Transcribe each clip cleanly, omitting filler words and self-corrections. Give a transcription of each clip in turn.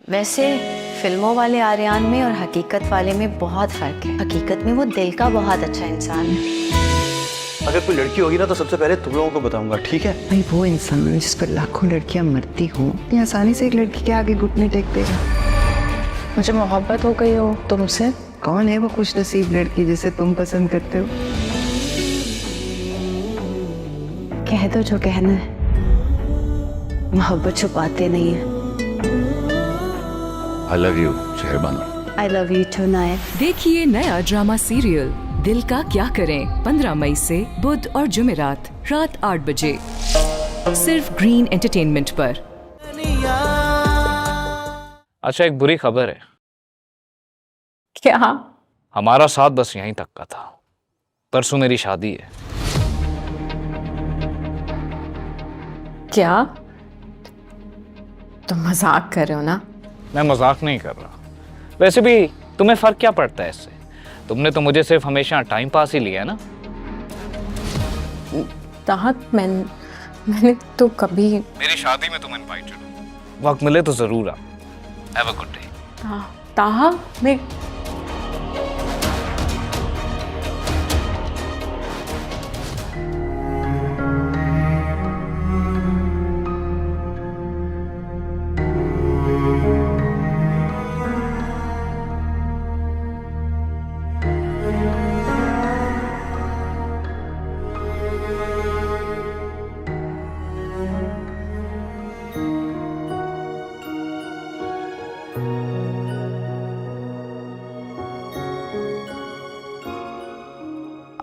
वैसे फिल्मों वाले आर्यन में और हकीकत वाले में बहुत फर्क है। हकीकत में वो दिल का बहुत अच्छा इंसान है। अगर कोई लड़की होगी ना तो सबसे पहले तुम लोगों को बताऊंगा, ठीक है? भाई वो इंसान जिस पर लाखों लड़कियां मरती हो, इतनी आसानी से एक लड़की के आगे घुटने टेक देगा। मुझे मोहब्बत हो गई हो तुमसे। कौन है वो खुश नसीब लड़की जिसे तुम पसंद करते हो? कह दो जो कहना है, मोहब्बत छुपाते नहीं है। I love you, Shahrbano. I love you too, नायक। देखिए नया ड्रामा सीरियल दिल का क्या करें 15 मई से बुध और जुमेरात रात 8 बजे सिर्फ ग्रीन एंटरटेनमेंट पर। अच्छा, एक बुरी खबर है। क्या? हमारा साथ बस यहीं तक का था। परसों मेरी शादी है। क्या तुम मजाक कर रहे हो ना? मैं मजाक नहीं कर रहा। वैसे भी तुम्हें फर्क क्या पड़ता है इससे? तुमने तो मुझे सिर्फ हमेशा टाइम पास ही लिया है ना। ताहत मैंने तो कभी। मेरी शादी में तुम इनवाइटेड हो। वक्त मिले तो जरूर आओ। Have a good day. ताहा मैं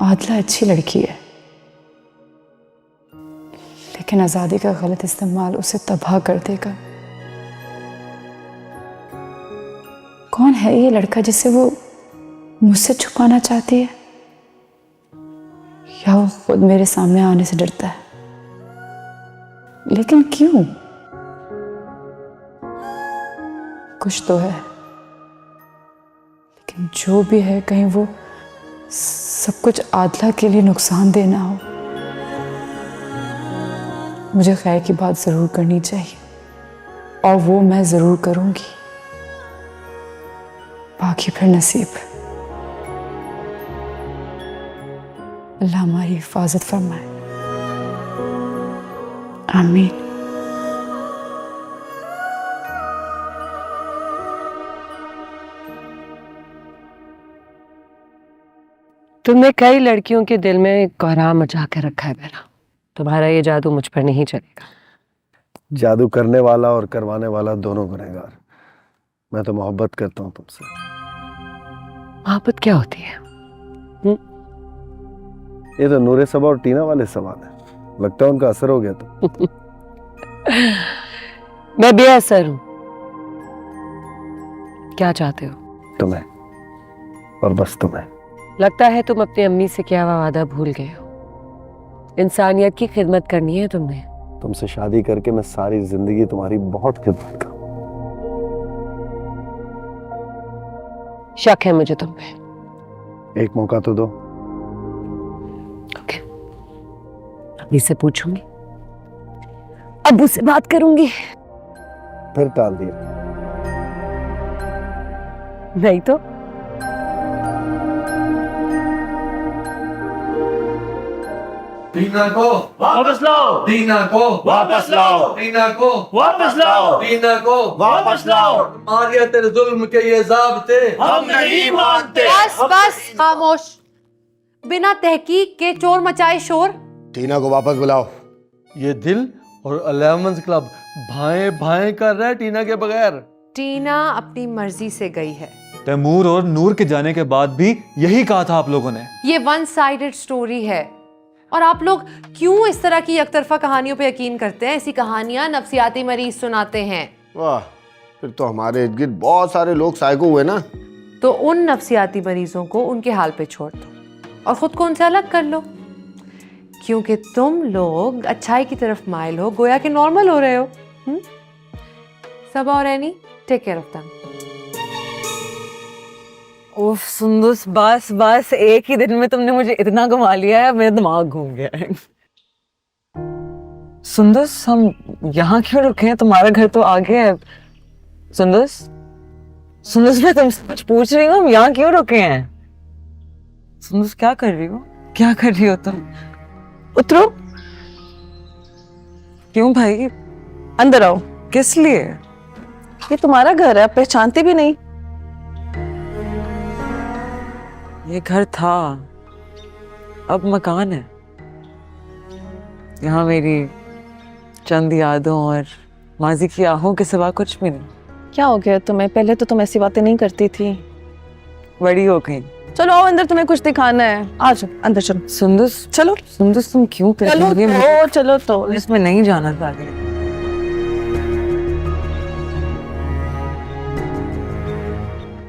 आदला अच्छी लड़की है, लेकिन आज़ादी का गलत इस्तेमाल उसे तबाह कर देगा। कौन है ये लड़का जिसे वो मुझसे छुपाना चाहती है, या वो खुद मेरे सामने आने से डरता है? लेकिन क्यों? कुछ तो है, लेकिन जो भी है कहीं वो सब कुछ आदला के लिए नुकसान देना हो। मुझे खैर की बात जरूर करनी चाहिए और वो मैं जरूर करूंगी। बाकी फिर नसीब। अल्लाह हमारी हिफाजत फरमाए। आमीन। तुमने कई लड़कियों के दिल में कोहराम मचा के रखा है बेरा। तुम्हारा ये जादू मुझ पर नहीं चलेगा। जादू करने वाला और करवाने वाला दोनों गुनहगार। मैं तो मोहब्बत करता हूँ तुमसे। मोहब्बत क्या होती है? ये तो नूरे सबा और टीना वाले सवाल है। लगता है उनका असर हो गया तो। मैं बेअसर हूँ। क्या चाहते हो? तुम्हें, और बस तुम्हें। लगता है तुम अपनी अम्मी से क्या हुआ वादा भूल गए हो। इंसानियत की खिदमत करनी है तुमने। तुमसे शादी करके मैं सारी जिंदगी तुम्हारी बहुत खिदमत करूं। शक है मुझे तुम पे। एक मौका तो दो। ओके, अम्मी से पूछूंगी, अब्बू से बात करूंगी। फिर टाल दिया। नहीं तो टीना को वापस लाओ, टीना को वापस लाओ, टीना को वापस लाओ, टीना को वापस लाओ। मारिया तेरे जुल्म के ये ज़ाब्ते हम नहीं मानते। बस बस खामोश। बिना तहकीक के चोर मचाए शोर। टीना को वापस बुलाओ। ये दिल और अलेवंस क्लब भाएं भाएं कर रहा है टीना के बगैर। टीना अपनी मर्जी से गई है। तैमूर और नूर के जाने के बाद भी यही कहा था आप लोगों ने। ये वन साइडेड स्टोरी है और आप लोग क्यों इस तरह की एकतरफा कहानियों पे यकीन करते हैं? ऐसी कहानियां नफ्सियाती मरीज सुनाते हैं। वाह, फिर तो हमारे इर्द गिर्द बहुत सारे लोग साइको हुए ना। तो उन नफ्सियाती मरीजों को उनके हाल पे छोड़ दो और खुद को उनसे अलग कर लो, क्योंकि तुम लोग अच्छाई की तरफ माइल हो, गोया के नॉर्मल हो रहे हो। सबा और Annie, take care of them. उफ सुंदुस, बस बस, एक ही दिन में तुमने मुझे इतना घुमा लिया है, मेरा दिमाग घूम गया है। सुंदुस, हम यहाँ क्यों रुके हैं? तुम्हारा घर तो आगे है। सुंदस, सुंदस मैं तुमसे कुछ पूछ रही हूँ, हम यहाँ क्यों रुके हैं? सुंदस क्या कर रही हो? क्या कर रही हो तुम? उतरो। क्यों भाई? अंदर आओ। किस लिए? ये तुम्हारा घर है, आप पहचानते भी नहीं। ये घर था, अब मकान है। यहाँ मेरी चंद यादों और माजी की आहों के सिवा कुछ भी नहीं। क्या हो गया तुम्हें? पहले तो तुम ऐसी बातें नहीं करती थी। बड़ी हो गई। चलो आओ अंदर, तुम्हें कुछ दिखाना है। आ जाओ अंदर, चलो। सुंदस, चलो सुंदस तुम क्यों कह चलो रही हो? तो, चलो तो। इसमें नहीं जाना था आगे।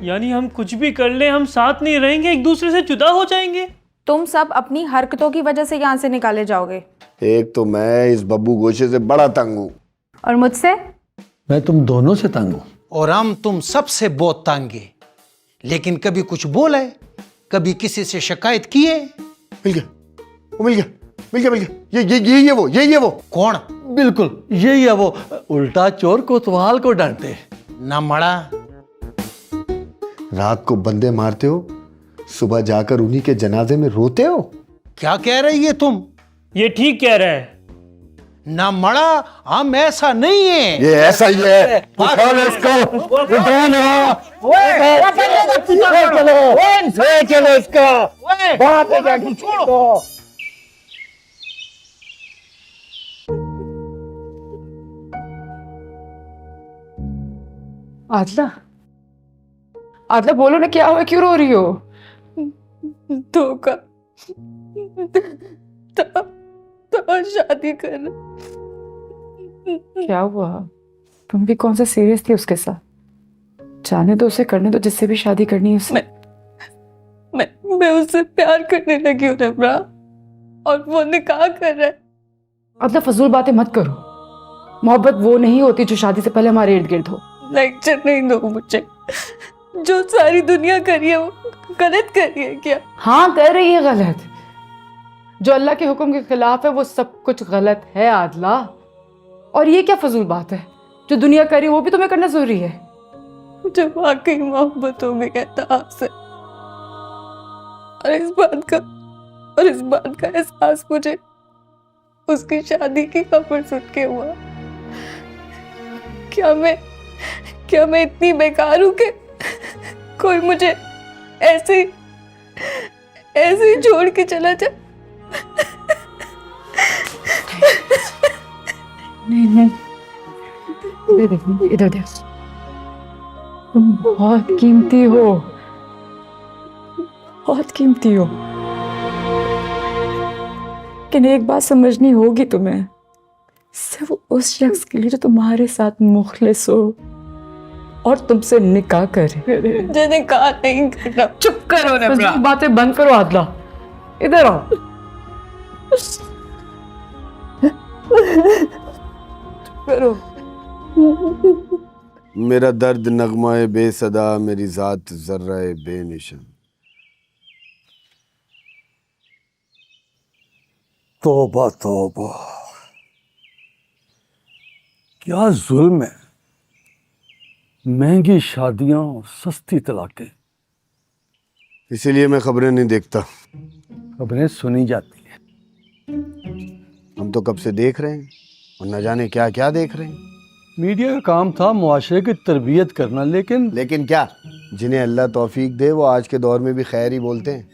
यानी हम कुछ भी कर ले, हम साथ नहीं रहेंगे, एक दूसरे से जुदा हो जाएंगे। तुम सब अपनी हरकतों की वजह से यहाँ से निकाले जाओगे। एक तो मैं इस बब्बू गोशे से बड़ा तंग हूँ, और मुझसे? मैं तुम दोनों से तंग हूँ। और हम तुम सबसे बहुत तंग है, लेकिन कभी कुछ बोला है, कभी किसी से शिकायत की है? मिल गया, वो मिल गया, मिल गया, मिल गया। ये वो कौन? बिल्कुल यही है वो, उल्टा चोर कोतवाल को डांटे। ना मड़ा, रात को बंदे मारते हो, सुबह जाकर उन्हीं के जनाजे में रोते हो। क्या कह रही है तुम? ये ठीक कह रहा है। ना मड़ा, हम ऐसा नहीं है। ये ऐसा ही है। उठाओ इसको, उठाओ ना। चलो इसको, बात है क्या? छोड़ो। आदला, आदला बोलो ना, क्या हुआ? क्यों रो रही हो? धोखा, तो शादी कर। क्या हुआ? तुम भी कौन सा सीरियस थी उसके साथ? जाने दो उसे, करने दो जिससे भी शादी करनी है उसे। मैं उससे प्यार करने लगी हूँ रबरा, और वो निकाह कर रहा है। आदला फजूल बातें मत करो। मोहब्बत वो नहीं होती जो शादी से पहले हमारे इर्द गिर्द हो। लेक्चर नहीं दो मुझे। जो सारी दुनिया कर रही है वो गलत कर रही है क्या? हाँ कर रही है गलत। जो अल्लाह के हुक्म के खिलाफ है वो सब कुछ गलत है आदला। और ये क्या फजूल बात है? जो दुनिया कर रही है वो भी तुम्हें करना जरूरी है। मुझे वाकई मोहब्बत हो गई कहता आपसे, और इस बात का एहसास मुझे उसकी शादी की खबर सुन के हुआ। क्या मैं इतनी बेकार हूं कि कोई मुझे ऐसे ही छोड़ के चला जाए? नहीं, देखो इधर देख, तुम बहुत कीमती हो, बहुत कीमती हो। लेकिन एक बात समझनी होगी तुम्हें, सिर्फ उस शख्स के लिए जो तुम्हारे साथ मुखलिस हो और तुमसे निकाह करे। मुझे निकाह नहीं करना। चुप करो ना, बातें बंद करो आदला, इधर आओ। करो। मेरा दर्द नगमाए बेसदा, मेरी जात जर्राए बेनिशान। तौबा तौबा, क्या जुल्म है। महंगी शादियां, सस्ती तलाकें। इसीलिए मैं खबरें नहीं देखता। खबरें सुनी जाती हैं। हम तो कब से देख रहे हैं और न जाने क्या क्या देख रहे हैं। मीडिया का काम था मुआशरे की तरबियत करना, लेकिन क्या, जिन्हें अल्लाह तौफीक दे वो आज के दौर में भी खैर ही बोलते हैं।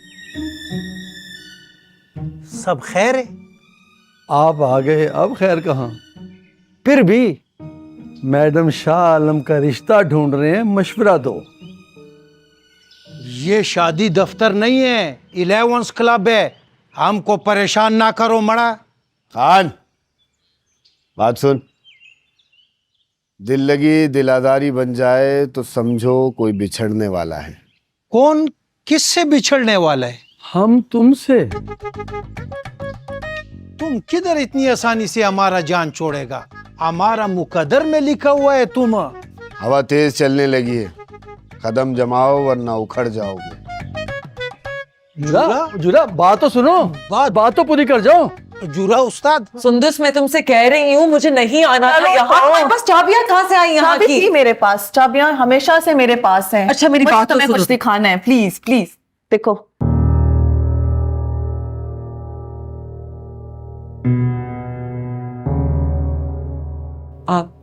सब खैर है? आप आ गए, अब खैर कहाँ। फिर भी मैडम शाह आलम का रिश्ता ढूंढ रहे हैं, मशवरा दो। ये शादी दफ्तर नहीं है, 11 क्लब है। हमको परेशान ना करो मड़ा। खान, बात सुन। दिल लगी दिलादारी बन जाए तो समझो कोई बिछड़ने वाला है। कौन किससे बिछड़ने वाला है? हम तुमसे। तुम किधर इतनी आसानी से हमारा जान छोड़ेगा? हमारा मुकद्दर में लिखा हुआ है तुम। हवा तेज चलने लगी है, कदम जमाओ वरना उखड़ जाओगे। जुरा, बात तो सुनो, बात तो पूरी कर जाओ। जुरा उस्ताद, सुंदस मैं तुमसे कह रही हूँ मुझे नहीं आना था यहाँ। तुम्हारे पास चाबियां कहाँ से आई यहाँ की? मेरे पास चाबियां हमेशा से मेरे पास हैं। अच्छा मेरी बात तो तुम्हें कुछ सुनो। दिखाना है, प्लीज प्लीज देखो। आप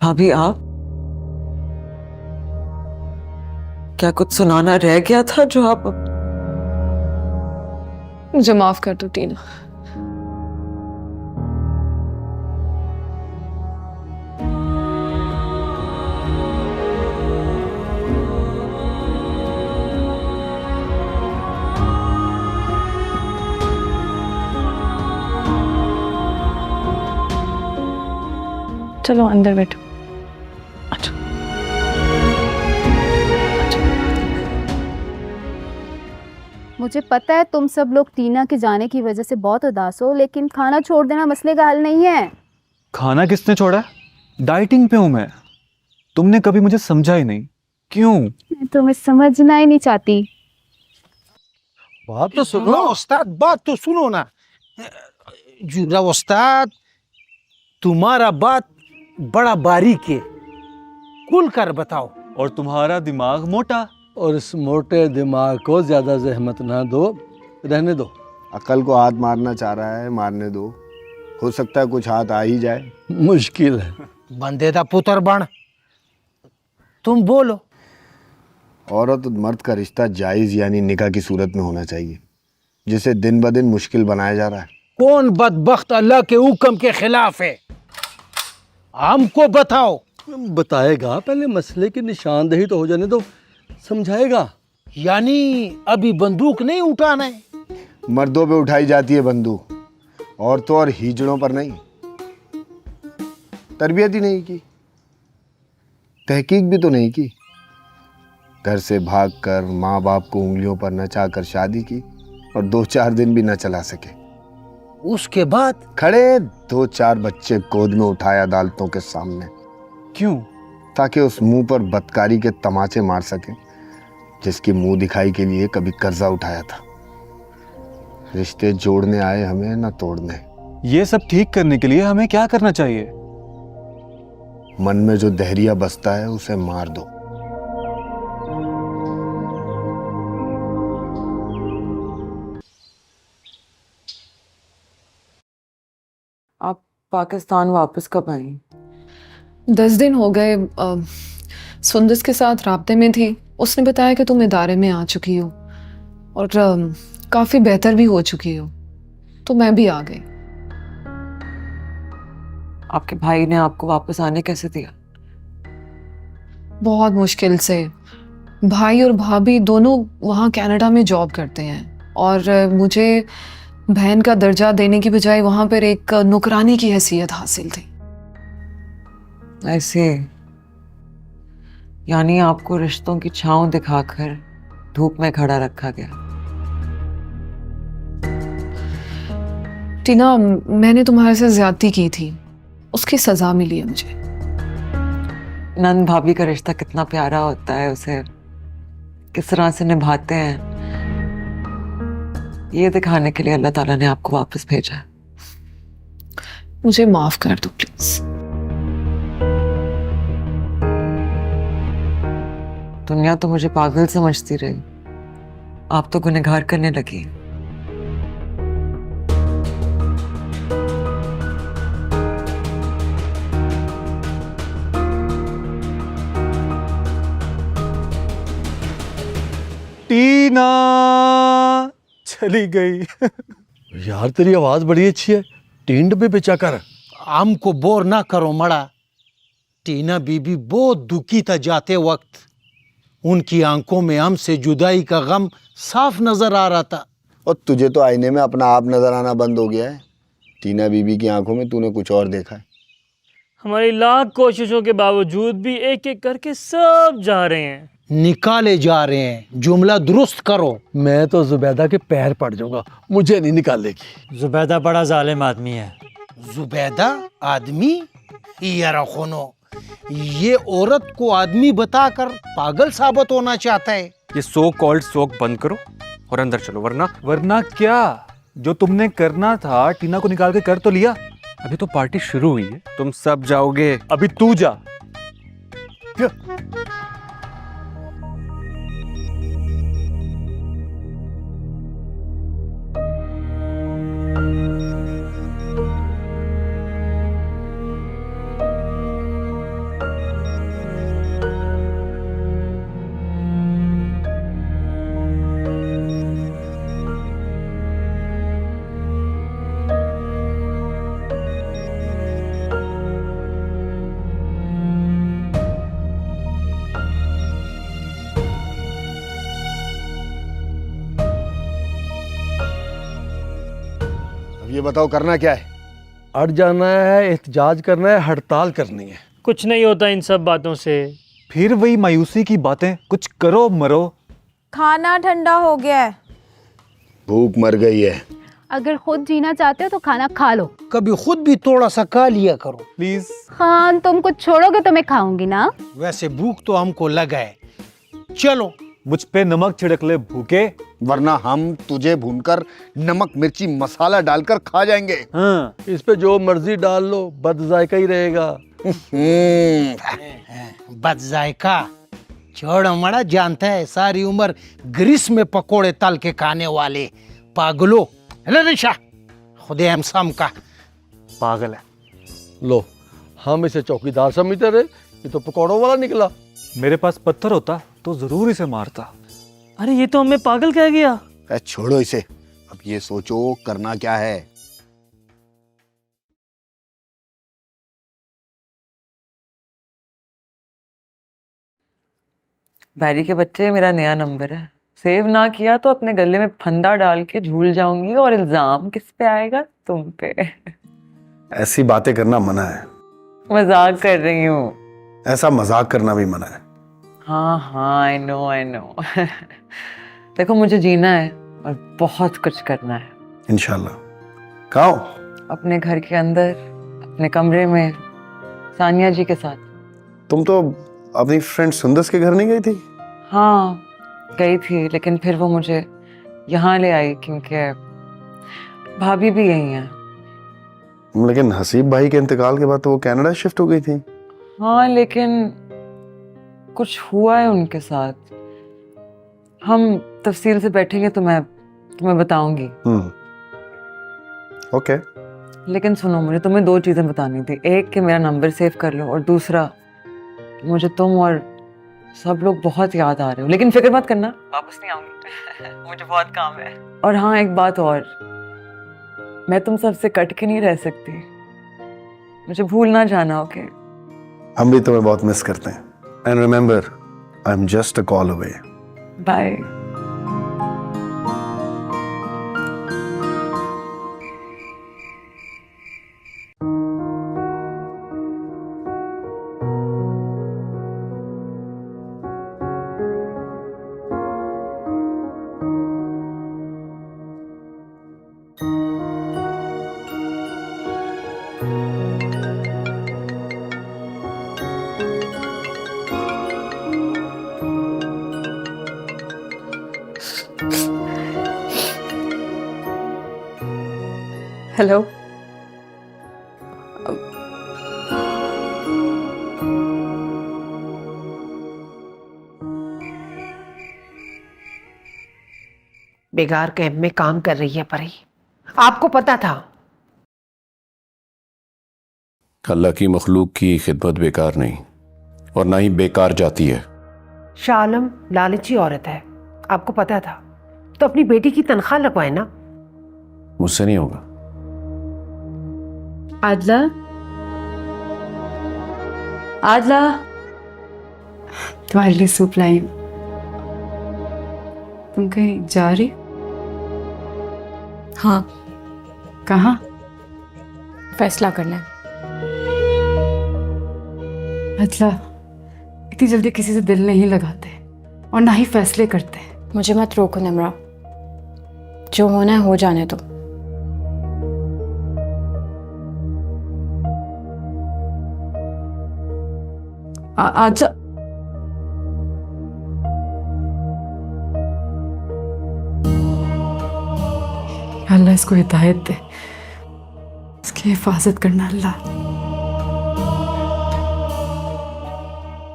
भाभी, आप क्या कुछ सुनाना रह गया था जो आप? मुझे माफ कर दो टीना। चलो अंदर बैठो। मुझे पता है तुम सब लोग टीना के जाने की वजह से बहुत उदास हो, लेकिन खाना छोड़ देना मसले का हल नहीं है। खाना किसने छोड़ा है? डाइटिंग पे हूं मैं। तुमने कभी मुझे समझा ही नहीं, क्यों? मैं तुम्हें समझना ही नहीं चाहती। बात तो सुनो उस्ताद, बात तो सुनो ना। जुरा उस्ताद, तुम्हारा बात बड़ा बारीक है, खुल कर बताओ। और तुम्हारा दिमाग मोटा। और इस मोटे दिमाग को ज्यादा जहमत ना दो, रहने दो। अकल को हाथ मारना चाह रहा है, मारने दो, हो सकता है कुछ हाथ आ ही जाए। मुश्किल है। बंदे दा पुत्र बन, तुम बोलो। औरत और मर्द का रिश्ता जायज यानी निकाह की सूरत में होना चाहिए, जिसे दिन ब दिन मुश्किल बनाया जा रहा है। कौन बदबख्त अल्लाह के हुक्म के खिलाफ है, हमको बताओ। बताएगा, पहले मसले की निशानदेही तो हो जाने दो, समझाएगा। यानी अभी बंदूक नहीं उठाना है? मर्दों पे उठाई जाती है बंदूक, औरतों और हीजड़ों पर नहीं। तरबियत ही नहीं की, तहकीक भी तो नहीं की। घर से भागकर माँ बाप को उंगलियों पर नचाकर शादी की और 2-4 दिन भी न चला सके। उसके बाद खड़े 2-4 बच्चे गोद में उठाए अदालतों के सामने। क्यों? ताकि उस मुंह पर बदकारी के तमाचे मार सके जिसकी मुंह दिखाई के लिए कभी कर्जा उठाया था। रिश्ते जोड़ने आए हमें, न तोड़ने। ये सब ठीक करने के लिए हमें क्या करना चाहिए? मन में जो दहरिया बसता है उसे मार दो। आप पाकिस्तान वापस कब आई? 10 दिन हो गए। सुंदस के साथ राब्ते में थी। उसने बताया कि तुम इदारे में आ चुकी हो और काफ़ी बेहतर भी हो चुकी हो, तो मैं भी आ गई। आपके भाई ने आपको वापस आने कैसे दिया? बहुत मुश्किल से। भाई और भाभी दोनों वहाँ कनाडा में जॉब करते हैं और मुझे बहन का दर्जा देने की बजाय वहाँ पर एक नौकरानी की हैसियत हासिल थी। ऐसे यानी आपको रिश्तों की छांव दिखाकर धूप में खड़ा रखा गया। टीना, मैंने तुम्हारे से ज्यादती की थी, उसकी सजा मिली है मुझे। नंद भाभी का रिश्ता कितना प्यारा होता है, उसे किस तरह से निभाते हैं, ये दिखाने के लिए अल्लाह ताला ने आपको वापस भेजा है। मुझे माफ कर दो प्लीज। दुनिया तो मुझे पागल समझती रही, आप तो गुनहगार करने लगी। टीना चली गई। यार तेरी आवाज बड़ी अच्छी है, टीन डब्बे बेचा कर। हमको बोर ना करो मड़ा। टीना बीबी बहुत दुखी था जाते वक्त। उनकी आंखों में हमसे जुदाई का गम साफ नजर आ रहा था। और तुझे तो आईने में अपना आप नजर आना बंद हो गया है। टीना बीबी की आंखों में तूने कुछ और देखा है। हमारी लाख कोशिशों के बावजूद भी एक एक करके सब जा रहे हैं, निकाले जा रहे हैं। जुमला दुरुस्त करो। मैं तो जुबैदा के पैर पड़ जाऊंगा, मुझे नहीं निकालेगी। जुबैदा बड़ा जालिम आदमी है। जुबैदा आदमी? यार खोनो, ये औरत को आदमी बताकर पागल साबित होना चाहता है। ये सो कॉल्ड शोक बंद करो और अंदर चलो, वरना क्या? जो तुमने करना था टीना को निकाल के कर तो लिया, अभी तो पार्टी शुरू हुई है, तुम सब जाओगे, अभी तू जा। ये बताओ करना क्या है? अड़ जाना है, एहतजाज करना है, हड़ताल करनी है। कुछ नहीं होता इन सब बातों से। फिर वही मायूसी की बातें, कुछ करो मरो। खाना ठंडा हो गया है। भूख मर गई है। अगर खुद जीना चाहते हो तो खाना खा लो। कभी खुद भी थोड़ा सा खा लिया करो प्लीज। खान तुम कुछ छोड़ोगे तो मैं खाऊंगी ना। वैसे भूख तो हमको लगा है, चलो। मुझ पे नमक छिड़क ले भूखे, वरना हम तुझे भूनकर नमक मिर्ची मसाला डालकर खा जाएंगे। हाँ, इस पे जो मर्जी डाल लो, बद जायका ही रहेगा। बद जायका छोड़ो मड़ा, जानता है सारी उम्र ग्रीस में पकोड़े तल के खाने वाले पागलो है निशा, खुदे हम सम का पागल है। लो, हम इसे चौकीदार समझते रहे, ये तो पकौड़ों वाला निकला। मेरे पास पत्थर होता तो जरूर इसे मारता। अरे ये तो हमें पागल कह गया। छोड़ो इसे, अब ये सोचो करना क्या है। बैरी के बच्चे, मेरा नया नंबर है, सेव ना किया तो अपने गले में फंदा डाल के झूल जाऊंगी और इल्जाम किस पे आएगा? तुम पे। ऐसी बातें करना मना है। मजाक कर रही हूँ। ऐसा मजाक करना भी मना है। हाँ, आई नो। देखो, मुझे जीना है और बहुत कुछ करना है। इंशाल्लाह। कहाँ हो? अपने घर के अंदर, अपने कमरे में, सानिया जी के साथ। तुम तो अपनी फ्रेंड सुंदस के घर नहीं गई थी? हाँ, गई थी, लेकिन फिर वो मुझे यहाँ ले आई क्योंकि भाभी भी यही है। लेकिन हसीब भाई के इंतकाल के बाद तो वो कनाडा शिफ्ट हो गई थी। हाँ, लेकिन कुछ हुआ है उनके साथ। हम तफसील से बैठेंगे तो मैं तुम्हें बताऊंगी। ओके। लेकिन सुनो, मुझे तुम्हें 2 चीजें बतानी थी। एक कि मेरा नंबर सेव कर लो, और दूसरा मुझे तुम और सब लोग बहुत याद आ रहे हो। लेकिन फिक्र मत करना, वापस नहीं आऊंगी। मुझे बहुत काम है। और हाँ, एक बात और, मैं तुम सबसे कट के नहीं रह सकती। मुझे भूल ना जाना, ओके? हम भी तुम्हें बहुत मिस करते हैं। And remember, I am just a call away. Bye. Hello. बेकार कैंप में काम कर रही है परी, आपको पता था? अल्लाह की मखलूक की खिदमत बेकार नहीं, और ना ही बेकार जाती है। शाह आलम लालची औरत है, आपको पता था? तो अपनी बेटी की तनख्वाह लगवाए ना। मुझसे नहीं होगा। आदला, आदला, तुम्हारे लिए सूप लाई हूं। तुम कहीं जा रही? हाँ। कहाँ? फैसला करना है। आदला, इतनी जल्दी किसी से दिल नहीं लगाते और ना ही फैसले करते। मुझे मत रोको निम्रा, जो होना है हो जाने दो। आजा। अल्लाह इसको हिदायत दे, इसकी हिफाजत करना अल्लाह।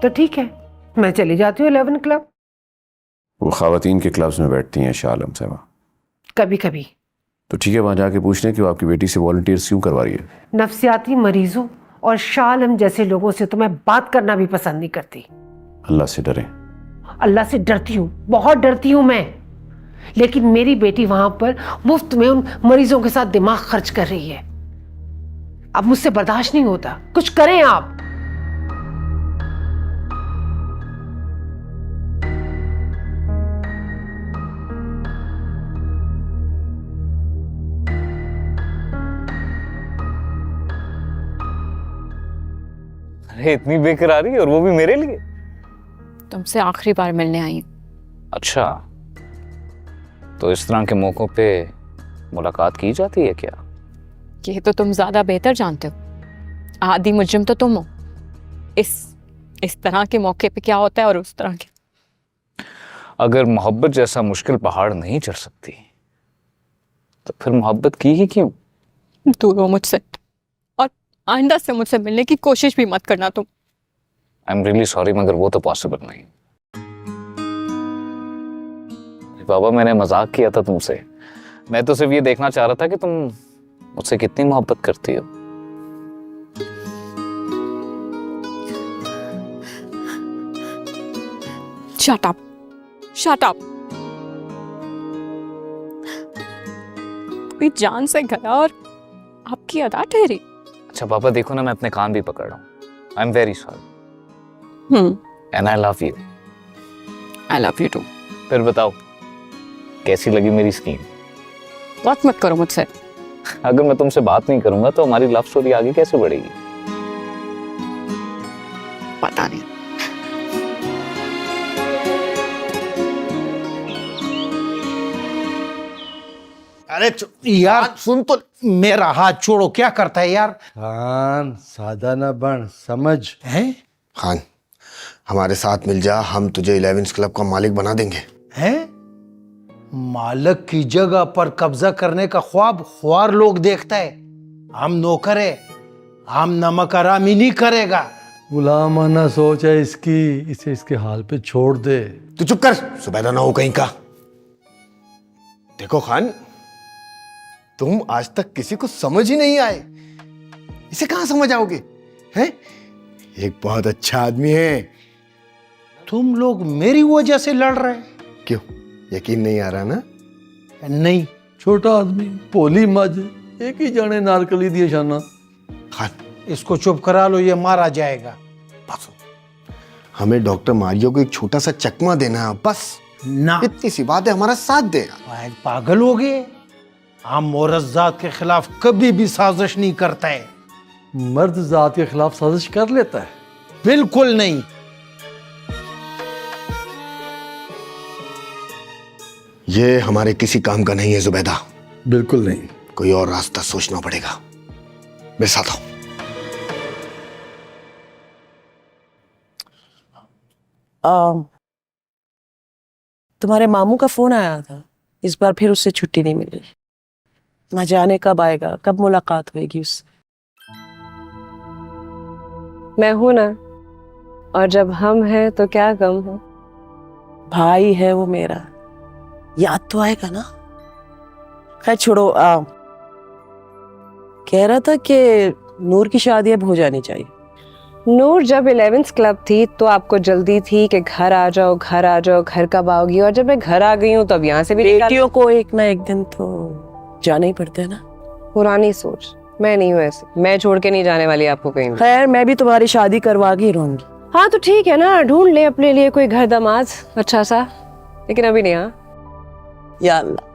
तो ठीक है, मैं चली जाती हूँ 11 क्लब। वो ख़वातीन के क्लब्स में बैठती हैं शाह आलम साहबा। कभी कभी। तो ठीक है, वहाँ जाके पूछ लें कि वो आपकी बेटी से वॉलंटियर्स क्यों करवा रही है। नफ्सियाती मरीजों और शाह आलम जैसे लोगों से तो मैं बात करना भी पसंद नहीं करती। अल्लाह से डरें। अल्लाह से डरती हूँ, बहुत डरती हूँ मैं, लेकिन मेरी बेटी वहां पर मुफ्त में उन मरीजों के साथ दिमाग खर्च कर रही है। अब मुझसे बर्दाश्त नहीं होता, कुछ करें आप। अरे इतनी बेकरारी, और वो भी मेरे लिए। तुमसे आखिरी बार मिलने आई हूँ। अच्छा, तो इस तरह के मौकों पे मुलाकात की जाती है क्या? ये तो तुम ज्यादा बेहतर जानते हो। आदि मुजरिम तो तुम हो। इस तरह के मौके पे क्या होता है और उस तरह के। अगर मोहब्बत जैसा मुश्किल पहाड़ नहीं चढ़ सकती तो फिर मोहब्बत की ही क्यों? दूर हो मुझसे, और आइंदा से मुझसे मिलने की कोशिश भी मत करना तुम। आई एम रियली सॉरी, मगर वो तो पॉसिबल नहीं। बाबा, मैंने मजाक किया था तुमसे। मैं तो सिर्फ ये देखना चाह रहा था कि तुम मुझसे कितनी मोहब्बत करती हो। Shut up, shut up. कोई जान से गया और आपकी अदा ठहरी। अच्छा पापा, देखो ना, मैं अपने कान भी पकड़ रहा हूँ। I am very sorry and I love you. I love you too. फिर बताओ, कैसी लगी मेरी स्कीम? बात मत करो मुझसे। अगर मैं तुमसे बात नहीं करूंगा तो हमारी लव स्टोरी आगे कैसे बढ़ेगी? पता नहीं। अरे यार सुन तो, मेरा हाथ छोड़ो। क्या करता है यार? खान, सादा ना बन, समझ हैं? खान, हमारे साथ मिल जा, हम तुझे 11 क्लब का मालिक बना देंगे। हैं? मालिक की जगह पर कब्जा करने का ख्वाब ख्वार लोग देखता है। हम नौकर है, हम नमक हरामी नहीं करेगा। गुलामाना सोच है इसकी, इसे इसके हाल पे छोड़ दे। तू चुप कर, सुबैदा ना हो कहीं का। देखो खान, तुम आज तक किसी को समझ ही नहीं आए, इसे कहां समझ आओगे? हैं? एक बहुत अच्छा आदमी है। तुम लोग मेरी वजह से लड़ रहे हैं? क्यों, यकीन नहीं आ रहा ना? नहीं। छोटा आदमी, पोली मज, एक ही जाने नारकली दिए शाना। खान, इसको चुप करा लो, ये मारा जाएगा। बस, हमें डॉक्टर मारियो को एक छोटा सा चकमा देना है, बस ना। इतनी सी बात है, हमारा साथ दे। पागल हो गए? हम औरत जात के खिलाफ कभी भी साजिश नहीं करता है। मर्द जात के खिलाफ साजिश कर लेता है? बिल्कुल नहीं। ये हमारे किसी काम का नहीं है जुबैदा। बिल्कुल नहीं। कोई और रास्ता सोचना पड़ेगा। मेरे साथ आओ। तुम्हारे मामू का फोन आया था, इस बार फिर उससे छुट्टी नहीं मिली। ना जाने कब आएगा, कब मुलाकात होगी उससे। मैं हूं ना, और जब हम हैं तो क्या गम है। भाई है वो मेरा, याद तो आएगा ना। खैर छोड़ो। कह रहा था कि नूर की शादी अब हो जानी चाहिए। नूर जब 11th क्लब थी तो आपको जल्दी थी कि घर आ जाओ, घर आ जाओ, घर कब आओगी? और जब मैं घर आ गई हूँ तो अब यहाँ से भी बेटियों को एक ना एक दिन तो जाना ही पड़ता है ना। पुरानी सोच, मैं नहीं हूँ ऐसे। मैं छोड़ के नहीं जाने वाली आपको कहीं। खैर मैं भी तुम्हारी शादी करवा के ही रहूंगी। हाँ तो ठीक है ना, ढूंढ ले अपने लिए कोई घर दामाद अच्छा सा, लेकिन अभी नहीं। हाँ या अल्लाह,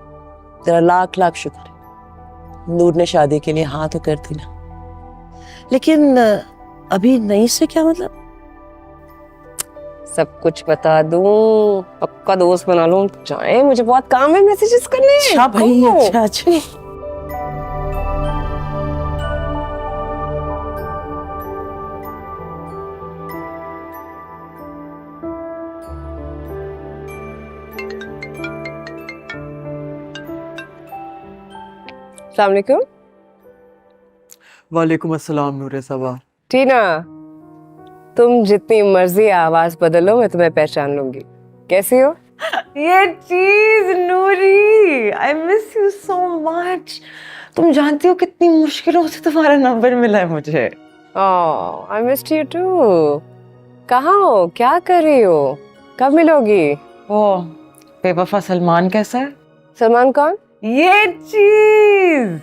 तेरा लाख लाख शुक्र है, नूर ने शादी के लिए हाँ तो कर दी ना। लेकिन अभी नहीं से क्या मतलब? सब कुछ बता दूं, पक्का दोस्त बना लूं, जाए मुझे बहुत काम है मैसेजेस करने। अच्छा भाई, अच्छा अच्छा। अस्सलाम वालेकुम। वालेकुम अस्सलाम नूरे सबा। टीना, तुम जितनी मर्जी आवाज बदलो मैं तुम्हें पहचान लूंगी। कैसी हो? ये चीज Noori, I miss you so much. तुम जानती हो कितनी मुश्किलों से तुम्हारा नंबर मिला है मुझे। ओह, आई मिस्ड यू टू। कहाँ हो? क्या कर रही हो? कब मिलोगी? ओ, बेवफा सलमान कैसा है? सलमान कौन? ये चीज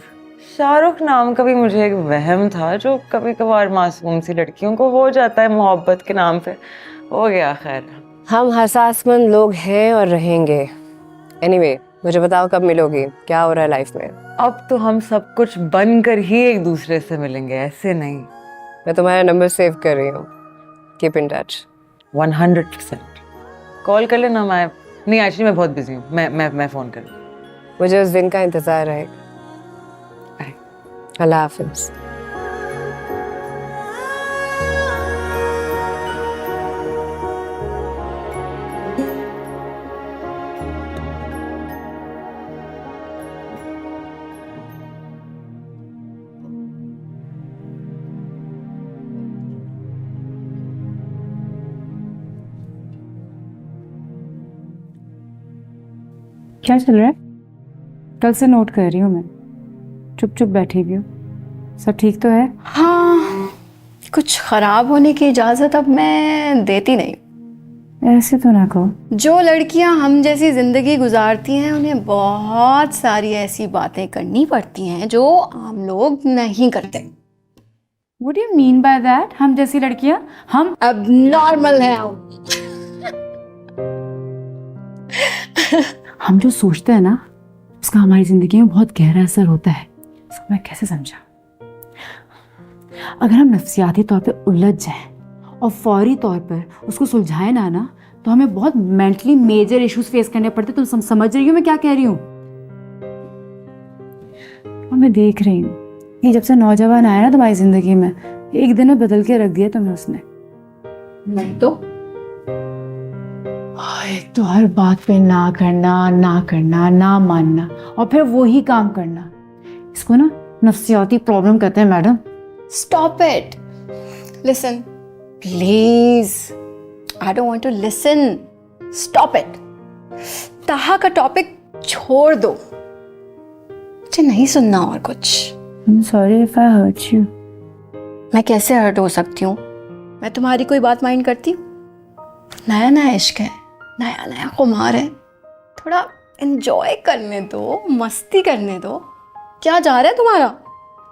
शाहरुख नाम का भी मुझे एक वहम था जो कभी कभार मासूम सी लड़कियों को हो जाता है मोहब्बत के नाम पे। हो गया खैर। हम हसासमंद लोग हैं और रहेंगे। एनीवे, मुझे बताओ कब मिलोगी? क्या हो रहा है लाइफ में? अब तो हम सब कुछ बनकर ही एक दूसरे से मिलेंगे, ऐसे नहीं। मैं तुम्हारा नंबर सेव कर रही हूँ। Keep in touch. 100%। कॉल कर लेना। मैं नहीं, एक्चुअली मैं बहुत बिजी हूँ। मैं फोन करूँ। मुझे उस दिन का इंतजार रहेगा। अल्लाह हाफिज। क्या चल रहा है? कल से नोट कर रही हूँ मैं, चुप चुप बैठी भी हूँ। सब ठीक तो है? हाँ, कुछ खराब होने की इजाजत अब मैं देती नहीं। ऐसे तो ना कहो। जो लड़कियां हम जैसी जिंदगी गुजारती हैं उन्हें बहुत सारी ऐसी बातें करनी पड़ती हैं जो आम लोग नहीं करते। What do you mean by that? हम जैसी लड़कियां? हम अब नॉर्मल हैं हम जो सोचते हैं ना उसका हमारी जिंदगी में बहुत गहरा असर होता है। इसको मैं कैसे समझा? अगर हम नफ्सियाती तौर पे उलझ जाएं और फौरी तौर पर उसको सुलझाएं ना तो हमें बहुत मेंटली मेजर इश्यूज फेस करने पड़ते। तुम समझ रही हो मैं क्या कह रही हूँ? और मैं देख रही हूँ ये जब से नौजवान आया ना तुम्हारी जिंदगी में, एक दिन में बदल के रख दिया तुम्हें उसने। नहीं तो एक तो हर बात पे ना करना, ना मानना और फिर वही काम करना। इसको ना नफ्सियाती प्रॉब्लम कहते हैं madam. Stop it. Listen, please. I don't want to listen. Stop it. ताहा का टॉपिक छोड़ दो। मुझे नहीं सुनना और कुछ। I'm sorry if I hurt you. मैं कैसे हर्ट हो सकती हूँ? मैं तुम्हारी कोई बात माइंड करती हूँ? नया नया इश्क है, नया नया खुमार है, थोड़ा एंजॉय करने दो, मस्ती करने दो। क्या जा रहा है तुम्हारा?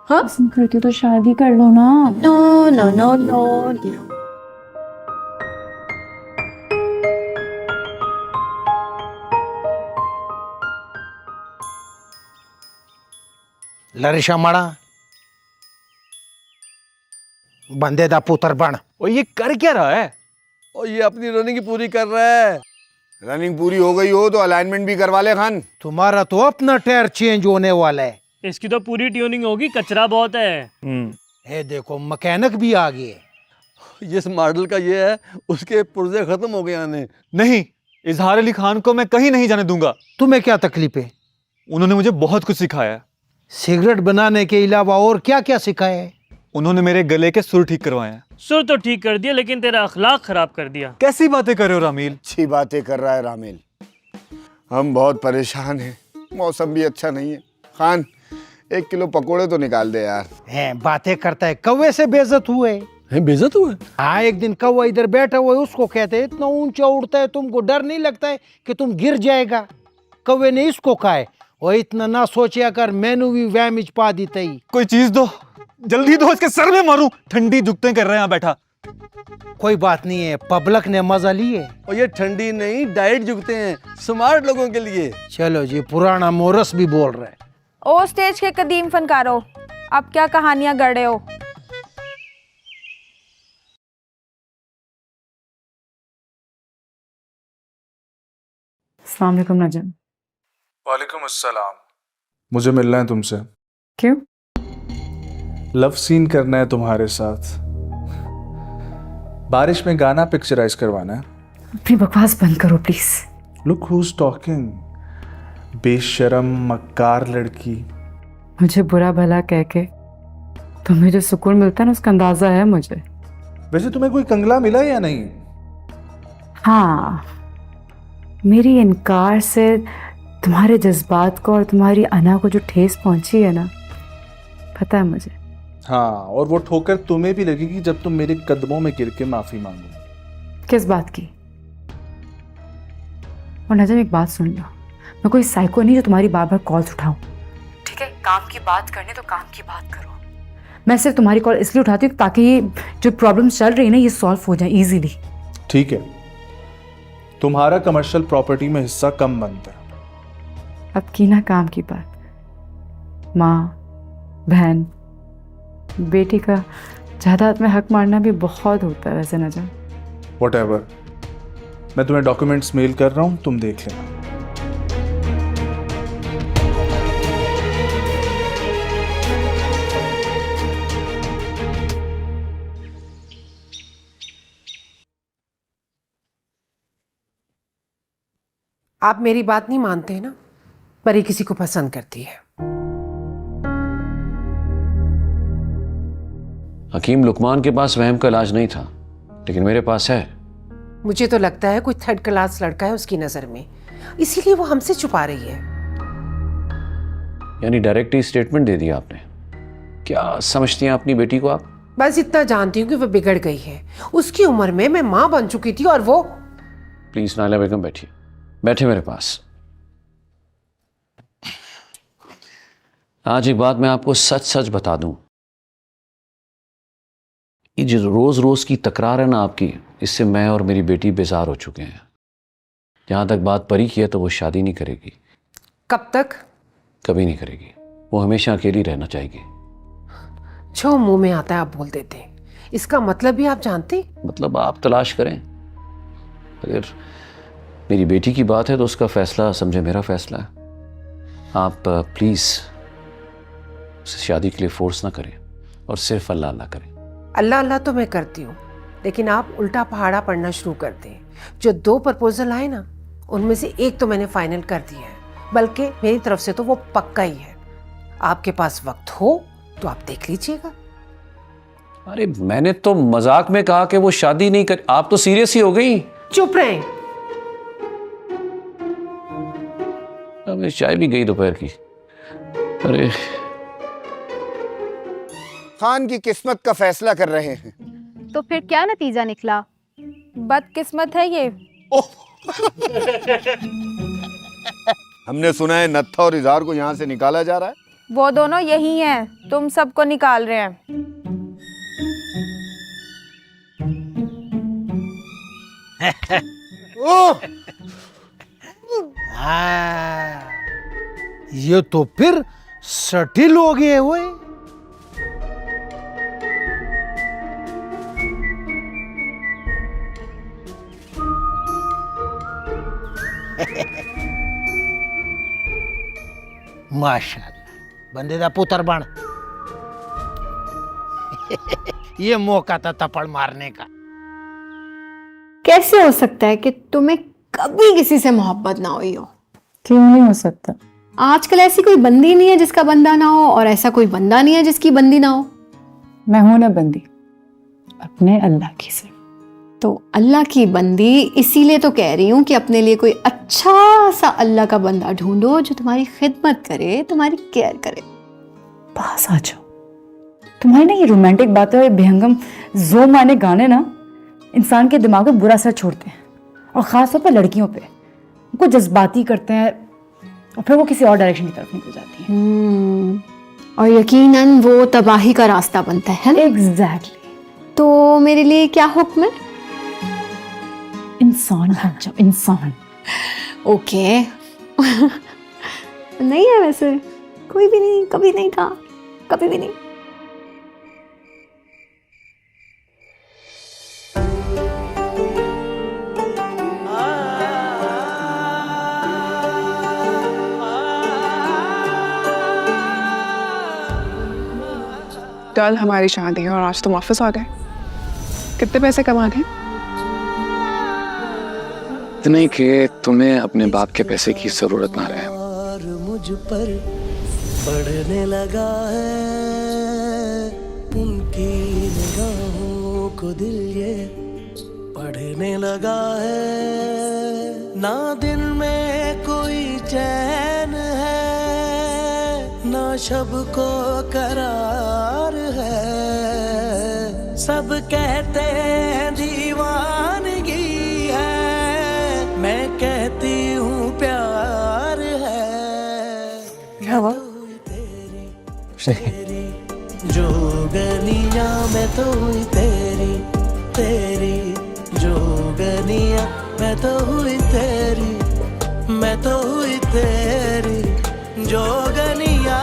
हाँ? पसंद करती हो तो शादी कर लो ना। No no no no no. लरिशा मड़ा बंदे दा पुत्र बन। और ये कर क्या रहा है? और ये अपनी रनिंग पूरी कर रहा है। रनिंग पूरी हो गई हो तो अलाइनमेंट भी करवा ले खान। तुम्हारा तो अपना टायर चेंज होने वाला है। इसकी तो पूरी ट्यूनिंग होगी, कचरा बहुत है। ये देखो मैकेनिक भी आ गए। जिस मॉडल का ये है उसके पुर्जे खत्म हो गए आने। नहीं, इजहार अली खान को मैं कहीं नहीं जाने दूंगा। तुम्हें क्या तकलीफ है? उन्होंने मुझे बहुत कुछ सिखाया। सिगरेट बनाने के अलावा और क्या क्या सिखाया है? उन्होंने मेरे गले के सुर ठीक करवाए हैं। सुर तो ठीक कर दिया लेकिन तेरा अखलाक खराब कर दिया। कैसी बातें कर रहे हो रामील? अच्छी बातें कर रहा है रामील। हम बहुत परेशान हैं, मौसम भी अच्छा नहीं है। खान 1 किलो पकोड़े तो निकाल दे यार। हैं बातें करता है, कौवे से बेइज्जत हुए हैं? बेइज्जत हुए? हाँ, एक दिन कौवा इधर बैठा हुआ है, उसको कहते हैं इतना ऊंचा उड़ता है, तुमको डर नहीं लगता है कि तुम गिर जाएगा? कौवे ने इसको कहा है और इतना ना सोचा कर मैंने भी वैमिज पा दी तई। कोई चीज दो, जल्दी दो, इसके सर में मारूं। ठंडी जुगते कर रहे हैं यहाँ बैठा। कोई बात नहीं है, पब्लिक ने मजा लिए। और ये ठंडी नहीं डाइट जुगते हैं, स्मार्ट लोगों के लिए। चलो जी, पुराना मोरस भी बोल रहा है। ओ स्टेज के कदीम फनकारो, अब क्या कहानियां गढ़े हो? अस्सलाम वालेकुम नजम। वालेकुम अस्सलाम। मुझे मिलना है तुमसे। क्यों? लव सीन करना है तुम्हारे साथ। बारिश में गाना पिक्चराइज करवाना है। अपनी बकवास बंद करो प्लीज। Look who's talking. बेशरम मक्कार लड़की। मुझे बुरा भला कह के तुम्हें जो सुकून मिलता है ना, उसका अंदाजा है मुझे। वैसे तुम्हें कोई कंगला मिला या नहीं? हाँ, मेरी इनकार से तुम्हारे जज्बात को और तुम्हारी अना को जो ठेस पहुंची है ना, पता है मुझे। हाँ, और वो ठोकर तुम्हें भी लगेगी जब तुम मेरे कदमों में गिर के माफी मांगो। किस बात की? और नजम, एक बात सुन लो, मैं कोई साइको नहीं जो तुम्हारी बार बार कॉल्स उठाऊं। ठीक है, काम की बात करने तो काम की बात करो। मैं सिर्फ तुम्हारी कॉल इसलिए उठाती हूँ ताकि ये जो प्रॉब्लम चल रही है ना, ये सॉल्व हो जाए इजीली। ठीक है, तुम्हारा कमर्शियल प्रॉपर्टी में हिस्सा कम बनता है। अब की ना काम की बात। माँ, बहन, बेटी का जायदाद में हक मारना भी बहुत होता है वैसे नजर। Whatever, मैं तुम्हें डॉक्यूमेंट्स मेल कर रहा हूँ, तुम देख लेना। आप मेरी बात नहीं मानते ना, परी किसी को पसंद करती है। हकीम लुकमान के पास वहम का इलाज नहीं था, लेकिन मेरे पास है। मुझे तो लगता है कोई थर्ड क्लास लड़का है उसकी नजर में, इसीलिए वो हमसे छुपा रही है। यानी डायरेक्ट ही स्टेटमेंट दे दिया आपने। क्या समझती हैं अपनी बेटी को आप? बस इतना जानती हूँ कि वो बिगड़ गई है। उसकी उम्र में मैं माँ बन चुकी थी और वो। प्लीज नाइला बेगम बैठिए, बैठे मेरे पास। आज एक बात मैं आपको सच सच बता दूं, ये जो रोज रोज की तकरार है ना आपकी, इससे मैं और मेरी बेटी बेजार हो चुके हैं। जहां तक बात परी की है तो वो शादी नहीं करेगी। कब तक? कभी नहीं करेगी। वो हमेशा अकेली रहना चाहेगी। जो मुंह में आता है आप बोल देते हैं, इसका मतलब भी आप जानते? मतलब आप तलाश करें। अगर मेरी बेटी की बात है तो उसका फैसला समझे मेरा फैसला है। आप प्लीज उसे शादी के लिए फोर्स ना करें और सिर्फ अल्लाह अल्लाह करें। अल्लाह अल्लाह तो मैं करती हूँ, लेकिन आप उल्टा पहाड़ा पढ़ना शुरू कर दें। जो 2 प्रपोजल आए ना, उनमें से एक तो मैंने फाइनल कर दिया है, बल्कि मेरी तरफ से तो वो पक्का ही है। आपके पास वक्त हो तो आप देख लीजिएगा। अरे मैंने तो मजाक में कहा कि वो शादी नहीं कर, आप तो सीरियस ही हो गई। चुप रहें। अब चाय भी गई दोपहर की। अरे खान की किस्मत का फैसला कर रहे हैं। तो फिर क्या नतीजा निकला? बदकिस्मत है ये। हमने सुना है नत्था और इजार को यहाँ से निकाला जा रहा है। वो दोनों यही हैं, तुम सबको निकाल रहे हैं। ये तो फिर सटिल हो गए हुए। माशाल्लाह, बंदे दा पुत्र बन। ये मौका था थप्पड़ मारने का। कैसे हो सकता है कि तुम्हें कभी किसी से मोहब्बत ना हुई हो? क्यों नहीं हो सकता? आजकल ऐसी कोई बंदी नहीं है जिसका बंदा ना हो, और ऐसा कोई बंदा नहीं है जिसकी बंदी ना हो। मैं हूं ना बंदी, अपने अल्लाह की से। तो अल्लाह की बंदी इसीलिए तो कह रही हूँ कि अपने लिए कोई अच्छा सा अल्लाह का बंदा ढूंढो जो तुम्हारी खिदमत करे, तुम्हारी केयर करे। पास आ जाओ। तुम्हारी ना ये रोमांटिक बातें और ये बेहंगम जो माने गाने ना इंसान के दिमाग में बुरा असर छोड़ते हैं, और ख़ास तौर पर लड़कियों पे। उनको जज्बाती करते हैं और फिर वो किसी और डायरेक्शन की तरफ निकल जाती हैं। और यकीनन वो तबाही का रास्ता बनता है ना? एग्जैक्टली। तो मेरे लिए क्या हुक्म है? इंसान बन जाओ, इंसान। ओके। नहीं है वैसे, कोई भी नहीं, कभी नहीं था, कभी भी नहीं। कल हमारी शादी है और आज तुम ऑफिस आ गए। कितने पैसे कमा रहे? इतने कि तुम्हें अपने बाप के पैसे की जरूरत ना रहे। मुझ पर बढ़ने लगा है उनकी निगाहों को दिल ये पढ़ने लगा है। ना दिन में कोई चैन है, ना शब को करार है। सब कहते हैं दीवानगी है, मैं कहती हूँ प्यार है। क्या हुआ? जोगनिया मैं तो हुई तेरी, तेरी जोगनिया मैं तो हुई तेरी, मैं तो हुई तेरी जोगनिया।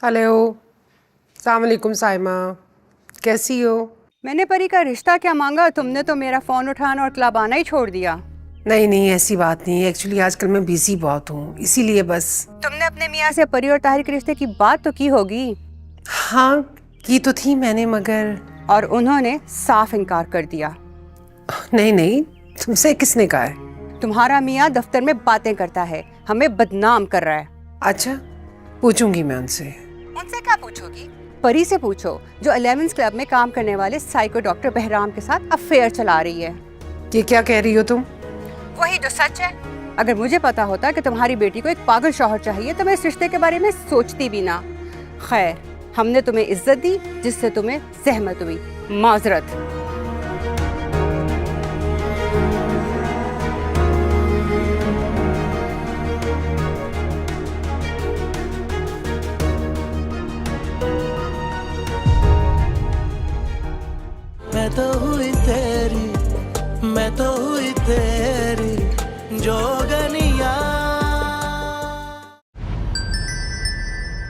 हेलो, अस्सलाम वालेकुम साइमा, कैसी हो? मैंने परी का रिश्ता क्या मांगा, तुमने तो मेरा फ़ोन उठाना और क्लब आना ही छोड़ दिया। नहीं नहीं, ऐसी बात नहीं है। एक्चुअली आजकल मैं बिजी बहुत हूँ, इसीलिए बस। तुमने अपने मियाँ से परी और ताहिर के रिश्ते की बात तो की होगी। हाँ, की तो थी मैंने, मगर और उन्होंने साफ इनकार कर दिया। नहीं नहीं, तुमसे किसने कहा है? तुम्हारा मियाँ दफ्तर में बातें करता है, हमें बदनाम कर रहा है। अच्छा, पूछूंगी मैं उनसे। उनसे क्या पूछोगी? परी से पूछो, जो 11 क्लब में काम करने वाले साइको डॉक्टर बहराम के साथ अफेयर चला रही है। ये क्या कह रही हो तुम? वही जो सच है। अगर मुझे पता होता कि तुम्हारी बेटी को एक पागल शौहर चाहिए तो मैं इस रिश्ते के बारे में सोचती भी ना। खैर, हमने तुम्हें इज्जत दी जिससे तुम्हें सहमत हुई, माजरत। मैं तो हुई तेरी, मैं तो हुई तेरी जोगनिया।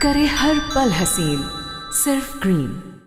करे हर पल हसीन, सिर्फ ग्रीन।